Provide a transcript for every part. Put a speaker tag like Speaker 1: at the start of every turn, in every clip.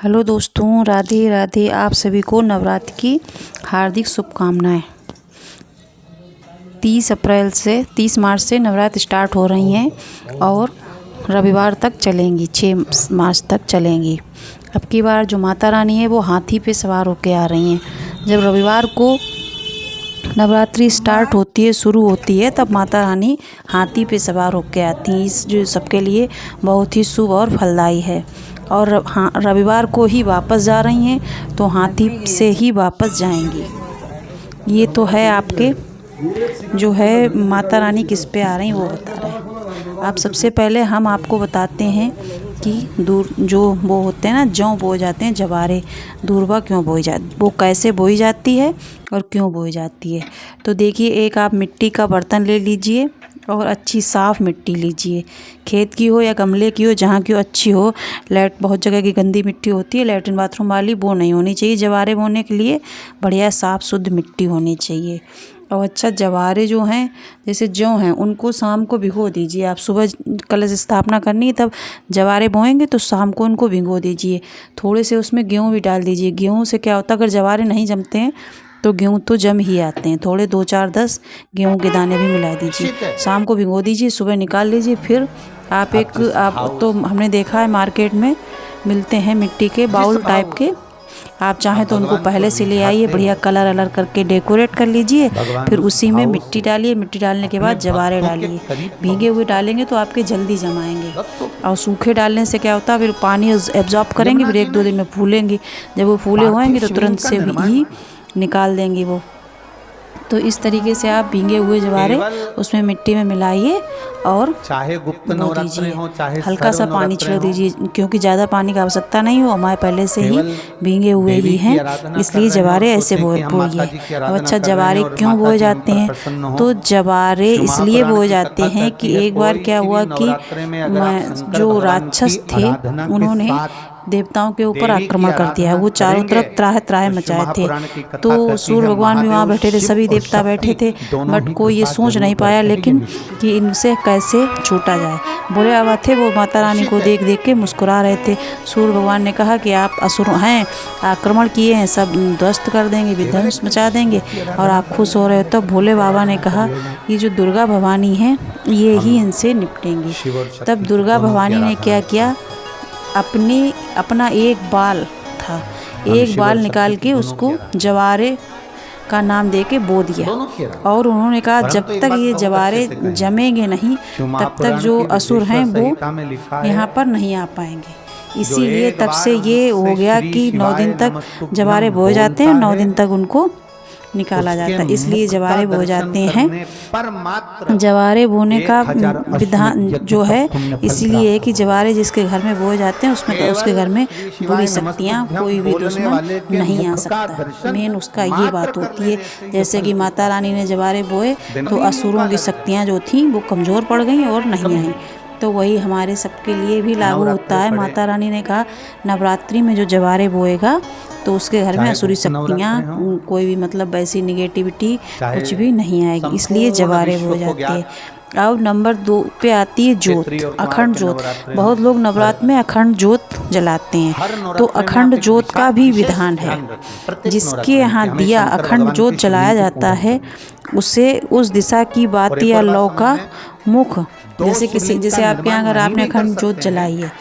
Speaker 1: Hello दोस्तों, राधे राधे। आप सभी को नवरात्रि की हार्दिक शुभकामनाएं। 30 मार्च से नवरात्र स्टार्ट हो रही हैं और रविवार तक चलेंगी, 6 मार्च तक चलेंगी। अब की बार जो माता रानी है वो हाथी पे सवार होकर आ रही हैं। जब रविवार को नवरात्रि स्टार्ट होती है, शुरू होती है, तब माता रानी हाथी पे सवार होकर आती हैं। इस जो सबके लिए बहुत ही शुभ और फलदायी है। और हाँ, रविवार को ही वापस जा रही हैं तो हाथी से ही वापस जाएंगी। ये तो है आपके जो है माता रानी किस पे आ रही हैं वो बता रहे हैं। आप सबसे पहले हम आपको बताते हैं कि जो वो होते हैं ना, जौ बोए जाते हैं, जवारे, दूर्वा क्यों बोई जाती, वो कैसे बोई जाती है और क्यों बोई जाती है। तो देखिए, एक आप मिट्टी का बर्तन ले लीजिए और अच्छी साफ़ मिट्टी लीजिए। खेत की हो या गमले की हो, जहाँ की हो अच्छी हो। बहुत जगह की गंदी मिट्टी होती है, लैट्रिन बाथरूम वाली, वो नहीं होनी चाहिए। जवारे बोने के लिए बढ़िया साफ़ शुद्ध मिट्टी होनी चाहिए। और अच्छा, जवारे जो हैं, जैसे जौ हैं, उनको शाम को भिगो दीजिए। आप सुबह कलश स्थापना करनी है तब जवारे बोएंगे तो शाम को उनको भिगो दीजिए। थोड़े से उसमें गेहूँ भी डाल दीजिए। गेहूँ से क्या होता है, अगर जवारे नहीं जमते हैं तो गेहूँ तो जम ही आते हैं। थोड़े 2-4-10 गेहूँ के दाने भी मिला दीजिए। शाम को भिगो दीजिए, सुबह निकाल लीजिए। फिर आप तो हमने देखा है मार्केट में मिलते हैं मिट्टी के बाउल टाइप के। आप चाहें तो उनको पहले से ले आइए, बढ़िया कलर अलर करके डेकोरेट कर लीजिए। फिर उसी में मिट्टी डालिए। मिट्टी डालने के बाद जवारे डालिए। भीगे हुए डालेंगे तो आपके जल्दी जमाएंगे, और सूखे डालने से क्या होता है, फिर पानी एब्जॉर्ब करेंगे, फिर 1-2 दिन में फूलेंगे। जब वो फूले होंगे तो तुरंत से ही निकाल देंगे वो। तो इस तरीके से आप भीगे हुए जवारे उसमें मिट्टी में मिलाइए और
Speaker 2: चाहे गुप्त
Speaker 1: बो
Speaker 2: नवरात्रि हो, चाहे
Speaker 1: हल्का सा पानी छिड़क दीजिए, क्योंकि ज़्यादा पानी की आवश्यकता नहीं हो। हमारे पहले से ही भीगे हुए ही हैं, इसलिए जवारे ऐसे बोइए। अब अच्छा, जवारे क्यों बोए जाते हैं? तो जवारे इसलिए बोए जाते हैं कि एक बार क्या हुआ कि जो राक्षस थे उन्होंने देवताओं के ऊपर आक्रमण कर दिया है। वो चारों तरफ त्राह त्राह मचाए थे। तो सूर्य भगवान भी वहाँ बैठे थे, सभी देवता बैठे थे, बट कोई ये सोच नहीं पाया लेकिन कि इनसे कैसे छूटा जाए। बोले आवा थे वो माता रानी को देख देख के मुस्कुरा रहे थे। सूर्य भगवान ने कहा कि आप असुर हैं, आक्रमण किए हैं, सब ध्वस्त कर देंगे, विध्वंस मचा देंगे, और आप खुश हो रहे हो। तो भोले बाबा ने कहा ये जो दुर्गा भवानी है ये ही इनसे निपटेंगी। तब दुर्गा भवानी ने क्या किया, अपना एक बाल था, एक बाल निकाल के उसको जवारे का नाम दे के बो दिया। और उन्होंने कहा जब तक ये जवारे जमेंगे नहीं तब तक जो असुर हैं वो यहाँ पर नहीं आ पाएंगे। इसीलिए तब से ये हो गया कि 9 दिन तक जवारे बोए जाते हैं, 9 दिन तक उनको निकाला जाता है। इसलिए जवारे बोए जाते हैं। जवारे बोने का विधान जो है इसीलिए है कि जवारे जिसके घर में बोए जाते हैं उसमें उसके घर में बुरी शक्तियाँ, कोई भी दुश्मन नहीं आ सकता। मेन उसका ये बात होती है। जैसे कि माता रानी ने जवारे बोए तो असुरों की शक्तियाँ जो थीं वो कमज़ोर पड़ गईं और नहीं आई। तो वही हमारे सबके लिए भी लागू होता है। माता रानी ने कहा नवरात्रि में जो जवारे बोएगा तो उसके घर में असुरी शक्तियाँ, कोई भी मतलब ऐसी निगेटिविटी कुछ भी नहीं आएगी, इसलिए जवारे बोए जाते हैं। अब नंबर 2 पे आती है जोत, अखंड जोत। बहुत लोग नवरात्र में अखंड जोत जलाते हैं। तो अखंड जोत का भी विधान है। जिसके यहाँ दिया अखंड जोत जलाया जाता है उसे उस दिशा की बाती या लौ का मुख, जैसे आपके यहाँ अगर आपने अखंड जोत जलाई है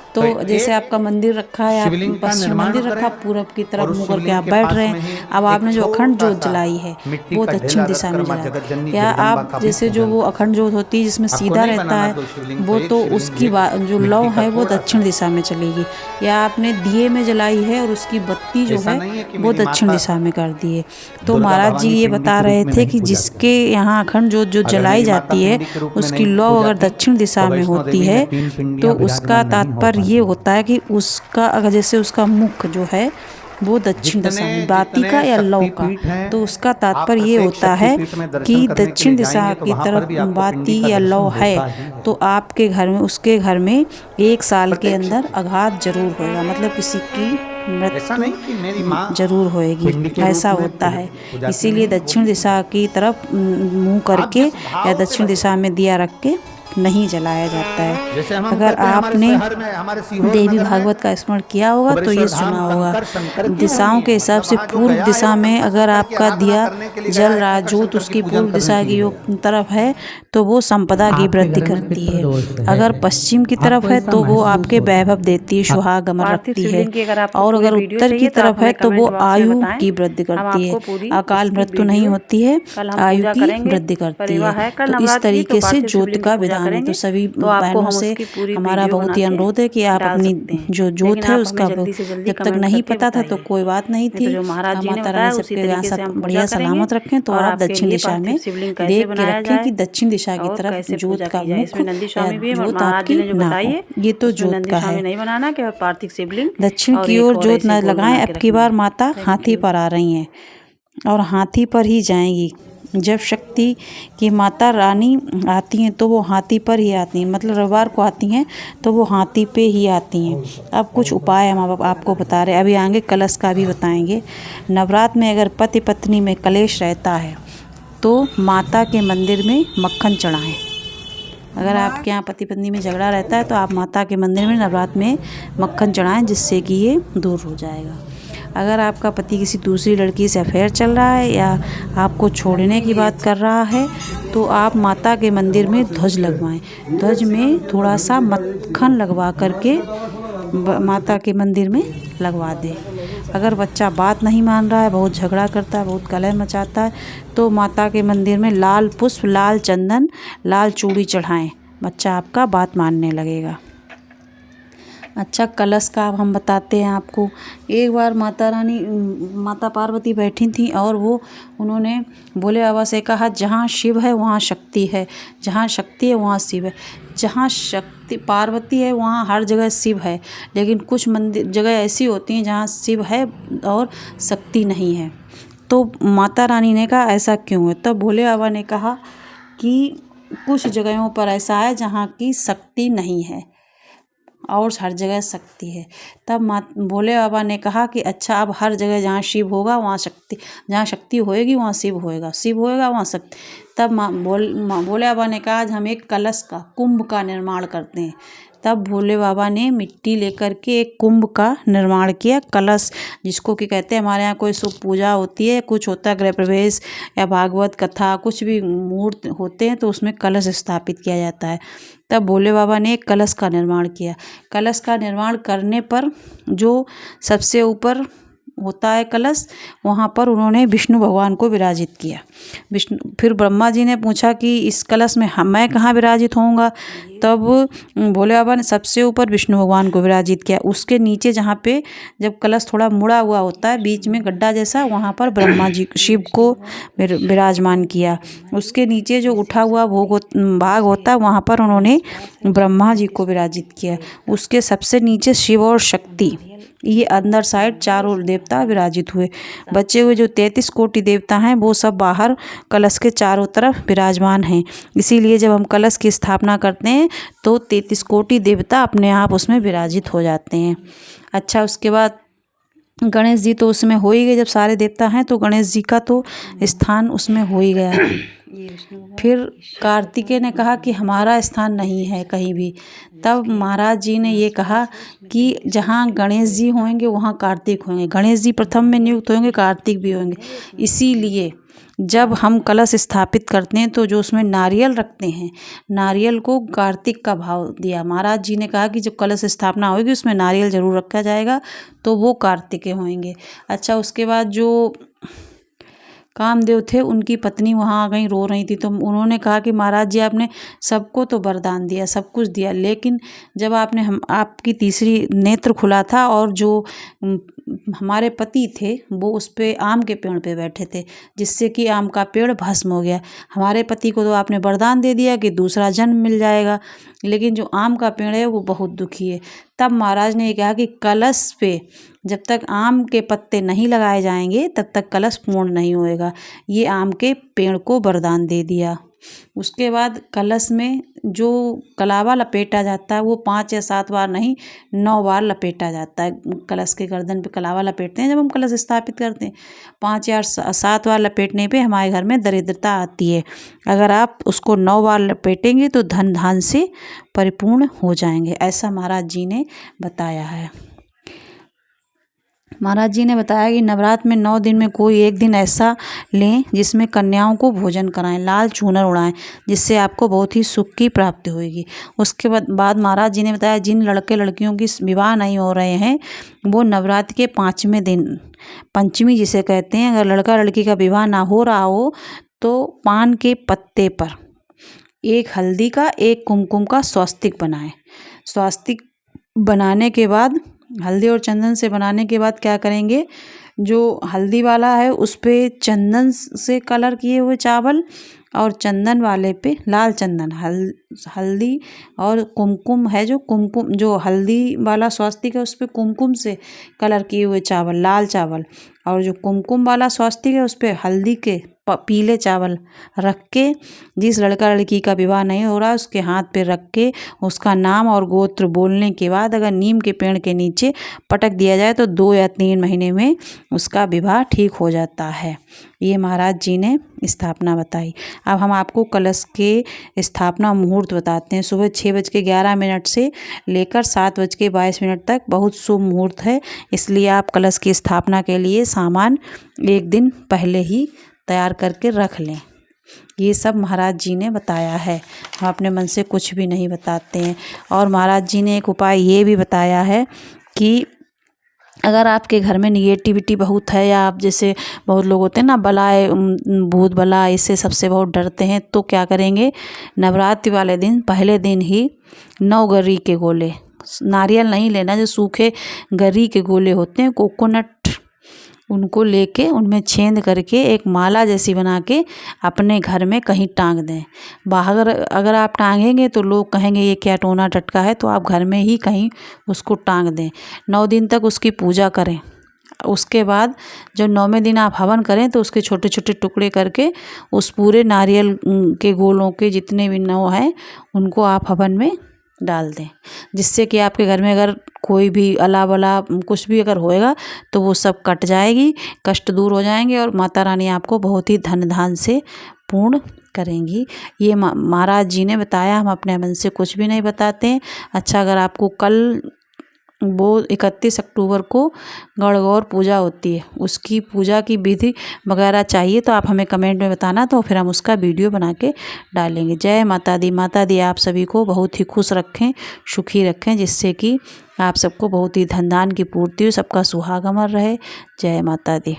Speaker 1: तो जैसे आपका मंदिर रखा है, आप पश्चिम मंदिर रखा, पूरब की तरफ मुँह करके आप बैठ रहे हैं। अब आपने जो अखंड जोत जलाई है वो दक्षिण दिशा में जलाई, या आप जैसे जो वो अखंड जोत होती है जिसमें सीधा रहता है वो तो उसकी जो लौ है वो दक्षिण दिशा में चलेगी। या आपने दिए में जलाई है और उसकी बत्ती जो है वो दक्षिण दिशा में कर दी है। तो महाराज जी ये बता रहे थे कि जिसके यहाँ अखंड जोत जो जलाई जाती है उसकी लौ अगर दक्षिण दिशा में होती है तो उसका तात्पर्य ये होता है कि उसका अगर जैसे उसका मुख जो है वो दक्षिण दिशा में, बाती का या लौ का, तो उसका तात्पर्य ये होता है कि दक्षिण दिशा की तरफ बाती या लौ है तो आपके घर में, उसके घर में 1 साल के अंदर आघात जरूर होगा। मतलब किसी की मृत्यु जरूर होएगी, ऐसा होता है। इसीलिए दक्षिण दिशा की तरफ मुंह करके या दक्षिण दिशा में दिया रख के नहीं जलाया जाता है। अगर आपने देवी भागवत का स्मरण किया होगा तो ये सुना होगा, दिशाओं के हिसाब से पूर्व दिशा में अगर आपका दिया जल रहा, जोत उसकी पूर्व दिशा की तरफ है तो वो संपदा की वृद्धि करती है। अगर पश्चिम की तरफ है तो वो आपके वैभव देती है, सुहागमन रखती है। और अगर उत्तर की तरफ है तो वो आयु की वृद्धि करती है, अकाल मृत्यु नहीं होती है, आयु की वृद्धि करती है। तो इस तरीके से ज्योत का विधान है। तो सभी बहनों से हमारा बहुत ही अनुरोध है कि आप अपनी जो ज्योत है उसका जब तक नहीं पता था तो कोई बात नहीं थी, माता रानी सबके यहाँ सब बढ़िया सलामत रखें। तो आप दक्षिण दिशा में देख के रखें कि दक्षिण दिशा की तरफ ज्योत का मुख या ज्योत आपकी ना हो। ये तो ज्योत का है। दक्षिण की ओर ज्योत न लगाएं। अब की बार माता हाथी पर आ रही हैं और हाथी पर ही जाएंगी। जब शक्ति की माता रानी आती हैं तो वो हाथी पर ही आती हैं, मतलब रविवार को आती हैं तो वो हाथी पे ही आती हैं। अब कुछ उपाय हम आपको बता रहे हैं, अभी आगे कलश का भी बताएंगे। नवरात्र में अगर पति पत्नी में कलेश रहता है तो माता के मंदिर में मक्खन चढ़ाएं। अगर आपके यहाँ पति पत्नी में झगड़ा रहता है तो आप माता के मंदिर में नवरात्र में मक्खन चढ़ाएं, जिससे कि ये दूर हो जाएगा। अगर आपका पति किसी दूसरी लड़की से अफेयर चल रहा है या आपको छोड़ने की बात कर रहा है तो आप माता के मंदिर में ध्वज लगवाएं। ध्वज में थोड़ा सा मक्खन लगवा करके माता के मंदिर में लगवा दें। अगर बच्चा बात नहीं मान रहा है, बहुत झगड़ा करता है, बहुत कलह मचाता है, तो माता के मंदिर में लाल पुष्प, लाल चंदन, लाल चूड़ी चढ़ाएं। बच्चा आपका बात मानने लगेगा। अच्छा, कलश का अब हम बताते हैं आपको। एक बार माता पार्वती बैठी थी और उन्होंने भोले बाबा से कहा, जहाँ शिव है वहाँ शक्ति है, जहाँ शक्ति है वहाँ शिव है। जहाँ शक्ति पार्वती है वहाँ हर जगह शिव है, लेकिन कुछ मंदिर जगह ऐसी होती हैं जहाँ शिव है और शक्ति नहीं है। तो माता रानी ने कहा ऐसा क्यों है? तब भोले बाबा ने कहा कि कुछ जगहों पर ऐसा है जहाँ की शक्ति नहीं है और हर जगह शक्ति है। तब भोले बाबा ने कहा कि अच्छा, अब हर जगह जहाँ शिव होगा वहाँ शक्ति, जहाँ शक्ति होएगी वहाँ शिव होएगा, शिव होएगा वहाँ शक्ति। तब भोले बाबा ने कहा आज हम एक कलश का, कुंभ का निर्माण करते हैं। तब भोले बाबा ने मिट्टी लेकर के एक कुंभ का निर्माण किया, कलश जिसको कि कहते हैं, हमारे यहाँ कोई शुभ पूजा होती है, कुछ होता है गृह प्रवेश या भागवत कथा, कुछ भी मुहूर्त होते हैं तो उसमें कलश स्थापित किया जाता है। तब भोले बाबा ने एक कलश का निर्माण किया। कलश का निर्माण करने पर जो सबसे ऊपर होता है कलश, वहाँ पर उन्होंने विष्णु भगवान को विराजित किया। फिर ब्रह्मा जी ने पूछा कि इस कलश में मैं कहाँ विराजित होऊंगा? तब भोले बाबा ने सबसे ऊपर विष्णु भगवान को विराजित किया। उसके नीचे जहाँ पे जब कलश थोड़ा मुड़ा हुआ होता है, बीच में गड्ढा जैसा, वहाँ पर ब्रह्मा जी शिव को विराजमान किया। उसके नीचे जो उठा हुआ भाग होता है वहाँ पर उन्होंने ब्रह्मा जी को विराजित किया। उसके सबसे नीचे शिव और शक्ति, ये अंदर साइड चारों देवता विराजित हुए। बचे हुए जो 33 कोटि देवता हैं वो सब बाहर कलश के चारों तरफ विराजमान हैं। इसीलिए जब हम कलश की स्थापना करते हैं तो 33 कोटि देवता अपने आप उसमें विराजित हो जाते हैं। अच्छा, उसके बाद गणेश जी तो उसमें हो ही गए। जब सारे देवता हैं तो गणेश जी का तो स्थान उसमें हो ही गया। फिर कार्तिकेय ने कहा कि हमारा स्थान नहीं है कहीं भी। तब महाराज जी ने ये कहा कि जहाँ गणेश जी होंगे वहाँ कार्तिक होंगे। गणेश जी प्रथम में नियुक्त होंगे, कार्तिक भी होंगे। इसीलिए जब हम कलश स्थापित करते हैं तो जो उसमें नारियल रखते हैं, नारियल को कार्तिक का भाव दिया। महाराज जी ने कहा कि जब कलश स्थापना होगी उसमें नारियल जरूर रखा जाएगा, तो वो कार्तिकेय होंगे। अच्छा, उसके बाद जो कामदेव थे उनकी पत्नी वहाँ आ गई, रो रही थी। तो उन्होंने कहा कि महाराज जी आपने सबको तो वरदान दिया, सब कुछ दिया, लेकिन जब आपकी तीसरी नेत्र खुला था और जो हमारे पति थे वो उस पे आम के पेड़ पे बैठे थे, जिससे कि आम का पेड़ भस्म हो गया। हमारे पति को तो आपने वरदान दे दिया कि दूसरा जन्म मिल जाएगा, लेकिन जो आम का पेड़ है वो बहुत दुखी है। तब महाराज ने कहा कि कलश पे जब तक आम के पत्ते नहीं लगाए जाएंगे तब तक कलश पूर्ण नहीं होएगा। ये आम के पेड़ को वरदान दे दिया। उसके बाद कलश में जो कलावा लपेटा जाता है वो 5 या 7 बार नहीं 9 बार लपेटा जाता है। कलश के गर्दन पे कलावा लपेटते हैं जब हम कलश स्थापित करते हैं। 5 या 7 बार लपेटने पे हमारे घर में दरिद्रता आती है। अगर आप उसको 9 बार लपेटेंगे तो धन धान से परिपूर्ण हो जाएंगे, ऐसा महाराज जी ने बताया है। महाराज जी ने बताया कि नवरात्र में 9 दिन में कोई एक दिन ऐसा लें जिसमें कन्याओं को भोजन कराएं, लाल चूनर उड़ाएं, जिससे आपको बहुत ही सुख की प्राप्ति होगी। उसके बाद महाराज जी ने बताया जिन लड़के लड़कियों की विवाह नहीं हो रहे हैं वो नवरात्र के 5वें दिन, पंचमी जिसे कहते हैं, अगर लड़का लड़की का विवाह ना हो रहा हो तो पान के पत्ते पर एक हल्दी का एक कुमकुम का स्वास्तिक बनाएं। स्वास्तिक बनाने के बाद हल्दी और चंदन से बनाने के बाद क्या करेंगे, जो हल्दी वाला है उस पे चंदन से कलर किए हुए चावल और चंदन वाले पे लाल चंदन, हल्दी और कुमकुम है, जो कुमकुम जो हल्दी वाला स्वास्तिक है उस पे कुमकुम से कलर किए हुए चावल, लाल चावल, और जो कुमकुम वाला स्वास्तिक है उस पे हल्दी के पीले चावल रख के जिस लड़का लड़की का विवाह नहीं हो रहा उसके हाथ पे रख के उसका नाम और गोत्र बोलने के बाद अगर नीम के पेड़ के नीचे पटक दिया जाए तो 2 या 3 महीने में उसका विवाह ठीक हो जाता है। ये महाराज जी ने स्थापना बताई। अब हम आपको कलश के स्थापना मुहूर्त बताते हैं। सुबह 6:11 से लेकर 7:22 तक बहुत शुभ मुहूर्त है, इसलिए आप कलश की स्थापना के लिए सामान एक दिन पहले ही तैयार करके रख लें। ये सब महाराज जी ने बताया है, हम अपने मन से कुछ भी नहीं बताते हैं। और महाराज जी ने एक उपाय ये भी बताया है कि अगर आपके घर में निगेटिविटी बहुत है या आप जैसे बहुत लोग होते हैं ना बलाए भूत बला इससे सबसे बहुत डरते हैं, तो क्या करेंगे, नवरात्रि वाले दिन पहले दिन ही 9 गरी के गोले, नारियल नहीं लेना, जो सूखे गरी के गोले होते हैं कोकोनट, उनको लेके उनमें छेद करके एक माला जैसी बना के अपने घर में कहीं टांग दें। बाहर अगर आप टांगेंगे तो लोग कहेंगे ये क्या टोना टटका है, तो आप घर में ही कहीं उसको टांग दें। 9 दिन तक उसकी पूजा करें। उसके बाद जब 9वें दिन आप हवन करें तो उसके छोटे छोटे टुकड़े करके उस पूरे नारियल के गोलों के जितने भी 9 हैं उनको आप हवन में डाल दें, जिससे कि आपके घर में अगर कोई भी अला बला कुछ भी अगर होएगा तो वो सब कट जाएगी, कष्ट दूर हो जाएंगे और माता रानी आपको बहुत ही धन धान से पूर्ण करेंगी। ये महाराज जी ने बताया, हम अपने मन से कुछ भी नहीं बताते हैं। अच्छा, अगर आपको कल वो 31 अक्टूबर को गणगौर पूजा होती है, उसकी पूजा की विधि वगैरह चाहिए तो आप हमें कमेंट में बताना, तो फिर हम उसका वीडियो बना के डालेंगे। जय माता दी। माता दी आप सभी को बहुत ही खुश रखें, सुखी रखें, जिससे कि आप सबको बहुत ही धन धान की पूर्ति हो, सबका सुहाग अमर रहे। जय माता दी।